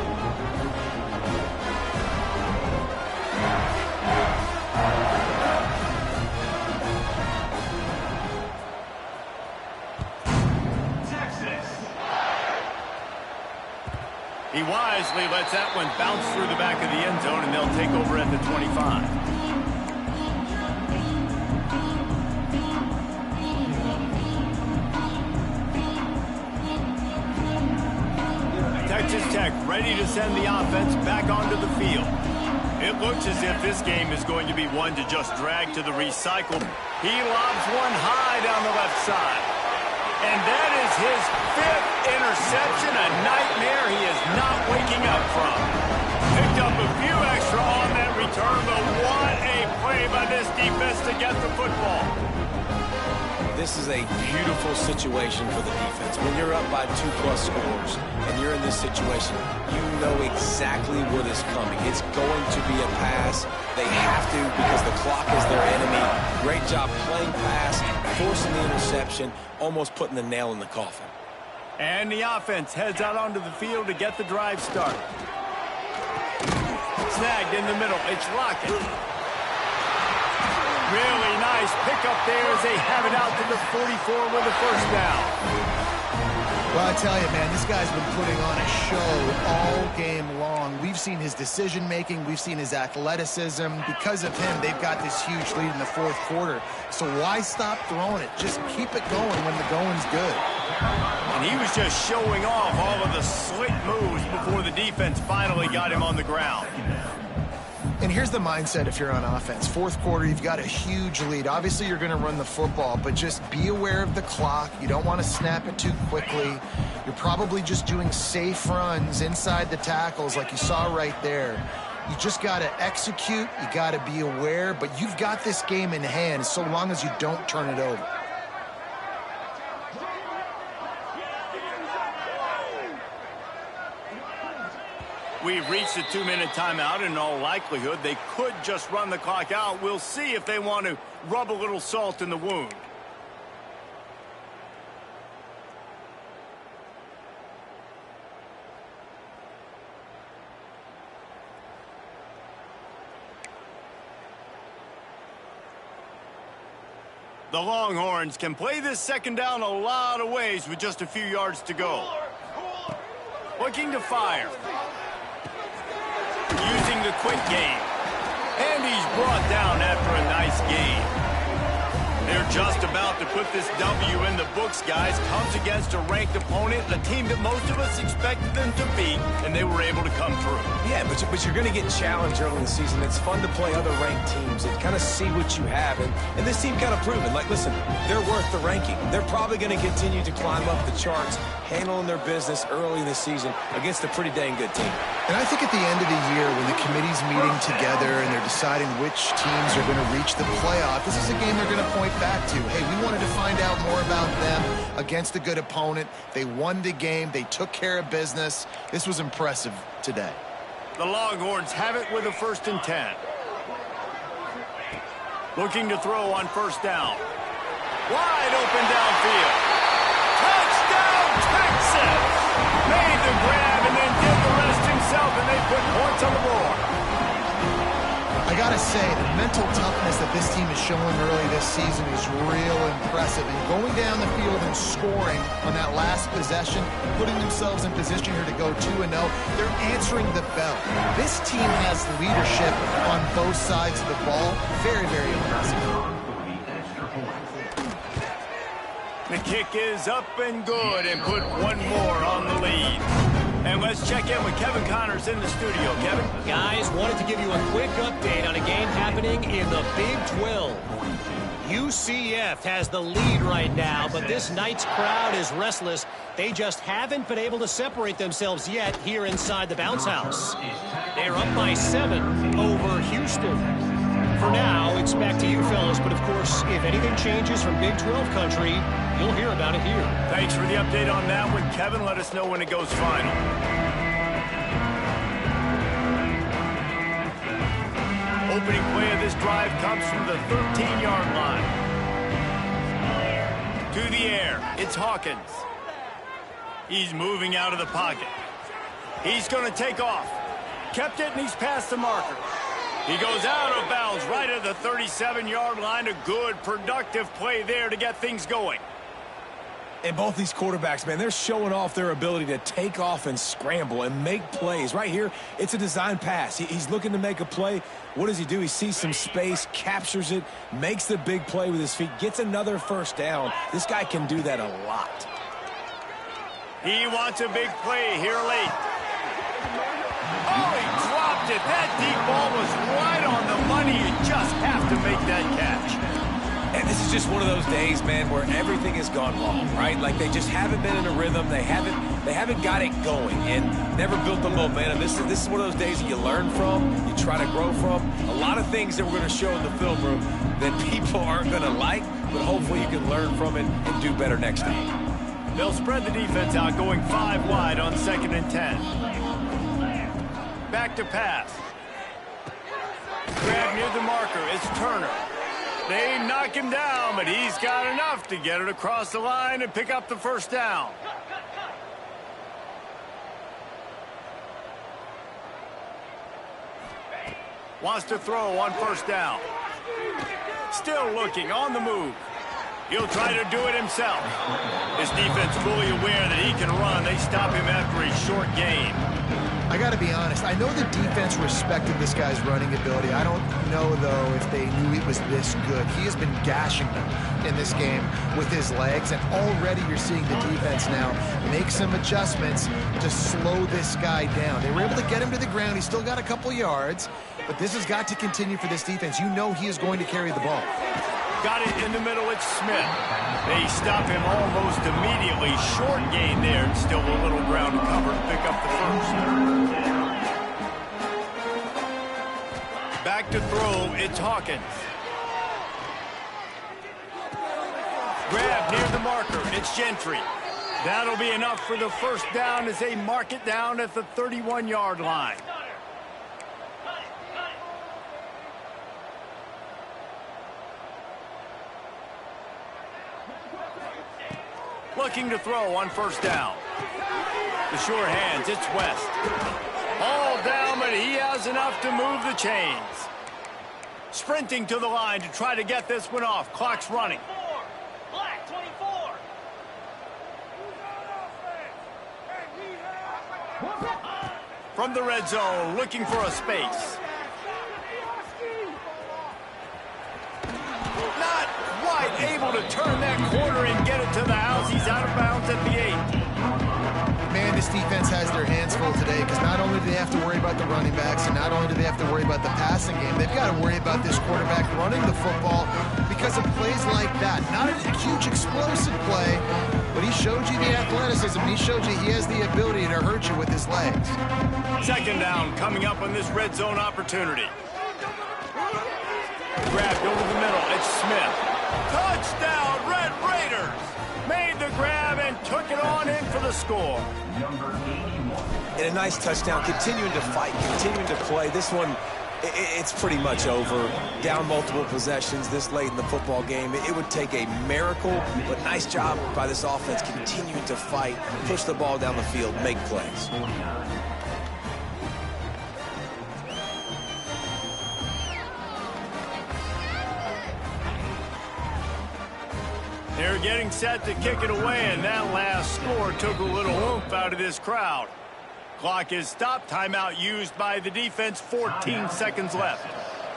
He wisely lets that one bounce through the back of the end zone, and they'll take over at the 25. Texas Tech ready to send the offense back onto the field. It looks as if this game is going to be one to just drag to the recycle. He lobs one high down the left side. And that is his 5th interception, a nightmare he is not waking up from. Picked up a few extra on that return, but what a play by this defense to get the football.
This is a beautiful situation for the defense. When you're up by 2+ scores and you're in this situation, you know exactly what is coming. It's going to be a pass. They have to because the clock is their enemy. Great job playing pass, forcing the interception, almost putting the nail in the coffin.
And the offense heads out onto the field to get the drive started. Snagged in the middle. It's Lockett. Really nice pickup there as they have it out to the 44 with a first down.
Well, I tell you, man, this guy's been putting on a show all game long. We've seen his decision-making. We've seen his athleticism. Because of him, they've got this huge lead in the fourth quarter. So why stop throwing it? Just keep it going when the going's good.
And he was just showing off all of the slick moves before the defense finally got him on the ground.
And here's the mindset if you're on offense. Fourth quarter, you've got a huge lead. Obviously, you're going to run the football, but just be aware of the clock. You don't want to snap it too quickly. You're probably just doing safe runs inside the tackles like you saw right there. You just got to execute. You got to be aware, but you've got this game in hand so long as you don't turn it over.
We've reached the 2-minute timeout. In all likelihood, they could just run the clock out. We'll see if they want to rub a little salt in the wound. The Longhorns can play this second down a lot of ways with just a few yards to go. Looking to fire. Using the quick game. And he's brought down after a nice game. They're just about to put this W in the books, guys. Comes against a ranked opponent, a team that most of us expected them to beat, and they were able to come through.
Yeah, but you're going to get challenged early in the season. It's fun to play other ranked teams and kind of see what you have. And this team kind of proven, like, listen, they're worth the ranking. They're probably going to continue to climb up the charts, handling their business early in the season against a pretty dang good team.
And I think at the end of the year, when the committee's meeting together and they're deciding which teams are going to reach the playoff, this is a game they're going to point back to. Hey, we wanted to find out more about them against a good opponent. They won the game. They took care of business. This was impressive today.
The Longhorns have it with a 1st and 10. Looking to throw on 1st down. Wide open downfield. Touchdown, Texas! Made the grab and then did the rest himself, and they put points on the board.
I gotta say, the mental toughness that this team is showing early this season is real impressive. And going down the field and scoring on that last possession, putting themselves in position here to go 2-0, they're answering the bell. This team has leadership on both sides of the ball. Very, very impressive.
The kick is up and good and put one more on the lead. And let's check in with Kevin Connors in the studio. Kevin?
Guys, wanted to give you a quick update on a game happening in the Big 12. UCF has the lead right now, but this Knights crowd is restless. They just haven't been able to separate themselves yet here inside the bounce house. They're up by 7 over Houston. For now, it's back to you, fellas. But, of course, if anything changes from Big 12 country, you'll hear about it here.
Thanks for the update on that one, Kevin. Let us know when it goes final. Opening play of this drive comes from the 13-yard line. To the air, it's Hawkins. He's moving out of the pocket. He's going to take off. Kept it, and he's past the marker. He goes out of bounds right at the 37-yard line. A good, productive play there to get things going.
And both these quarterbacks, man, they're showing off their ability to take off and scramble and make plays. Right here, it's a design pass. He's looking to make a play. What does he do? He sees some space, captures it, makes the big play with his feet, gets another 1st down. This guy can do that a lot.
He wants a big play here late. Oh, he dropped it. That deep ball was right on the money. You just have to make that catch.
And this is just one of those days, man, where everything has gone wrong, right? Like they just haven't been in a rhythm. They haven't got it going and never built the momentum. This is one of those days that you learn from, you try to grow from. A lot of things that we're going to show in the film room that people aren't going to like, but hopefully you can learn from it and do better next time.
They'll spread the defense out, going 5 wide on 2nd and 10. Back to pass. Grab near the marker. It's Turner. They knock him down, but he's got enough to get it across the line and pick up the 1st down. Wants to throw on 1st down. Still looking on the move. He'll try to do it himself. His defense fully aware that he can run. They stop him after a short gain.
I got to be honest. I know the defense respected this guy's running ability. I don't know, though, if they knew he was this good. He has been gashing them in this game with his legs, and already you're seeing the defense now make some adjustments to slow this guy down. They were able to get him to the ground. He's still got a couple yards, but this has got to continue for this defense. You know he is going to carry the ball.
Got it in the middle, it's Smith. They stop him almost immediately. Short gain there, and still a little ground to cover to pick up the 1st. Back to throw, it's Hawkins. Grab near the marker, it's Gentry. That'll be enough for the first down as they mark it down at the 31-yard line. Looking to throw on first down. The sure hands, it's West. All down, but he has enough to move the chains. Sprinting to the line to try to get this one off. Clock's running.
Black 24.
From the red zone, looking for a space. Not quite able to turn that corner and get it to the house. He's out of bounds at the 8.
Man, this defense has their hands full today because not only do they have to worry about the running backs and not only do they have to worry about the passing game, they've got to worry about this quarterback running the football because of plays like that. Not a huge explosive play, but he showed you the athleticism. He showed you he has the ability to hurt you with his legs.
Second down coming up on this red zone opportunity. Grabbed over the middle. It's Smith. Touchdown, Red Raiders! Made the grab and took it on in for the score.
Number 81.
And a nice touchdown, continuing to fight, continuing to play. This one, it's pretty much over. Down multiple possessions this late in the football game. It would take a miracle, but nice job by this offense continuing to fight, push the ball down the field, make plays.
They're getting set to kick it away, and that last score took a little oomph out of this crowd. Clock is stopped. Timeout used by the defense. 14 seconds left.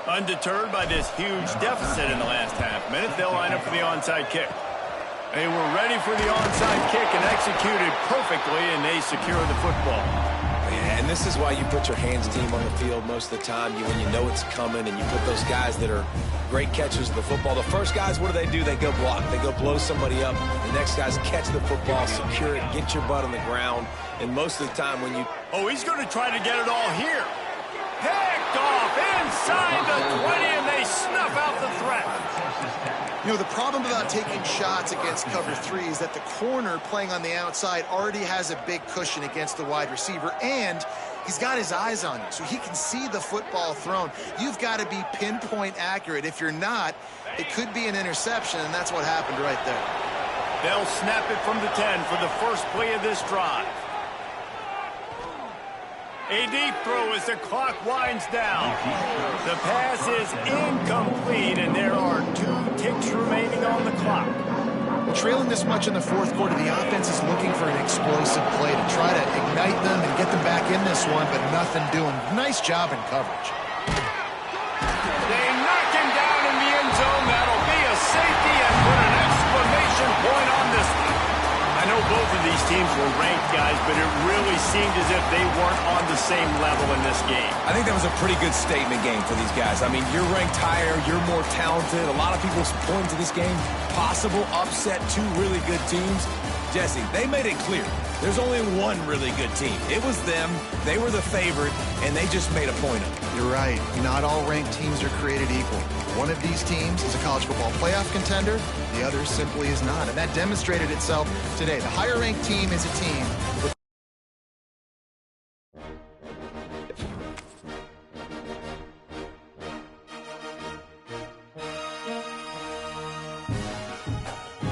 Undeterred by this huge deficit in the last half minute, they'll line up for the onside kick. They were ready for the onside kick and executed perfectly, and they secure the football.
Yeah, and this is why you put your hands team on the field most of the time. When you know it's coming, and you put those guys that are great catchers of the football. The first guys, what do? They go block. They go blow somebody up. The next guys catch the football, secure it, get your butt on the ground. And most of the time when you...
Oh, he's going to try to get it all here. Picked off inside the 20, and they snuff out the threat.
You know, the problem about taking shots against cover 3 is that the corner playing on the outside already has a big cushion against the wide receiver, and he's got his eyes on you, so he can see the football thrown. You've got to be pinpoint accurate. If you're not, it could be an interception, and that's what happened right there.
They'll snap it from the 10 for the first play of this drive. A deep throw as the clock winds down. The pass is incomplete, and there are 2 ticks remaining on the clock.
Well, trailing this much in the fourth quarter, the offense is looking for an explosive play to try to ignite them and get them back in this one, but nothing doing. Nice job in coverage.
They knock him down in the end zone. That'll be a safety and put an exclamation point on this one. I know both of these teams were ranked, guys, but it really seemed as if they weren't on the same level in this game.
I think that was a pretty good statement game for these guys. I mean, you're ranked higher, you're more talented. A lot of people point to this game, possible upset, 2 really good teams. Jesse, they made it clear. There's only one really good team. It was them. They were the favorite, and they just made a point of it.
You're right. Not all ranked teams are created equal. One of these teams is a college football playoff contender. The other simply is not. And that demonstrated itself today. The higher ranked team is a team with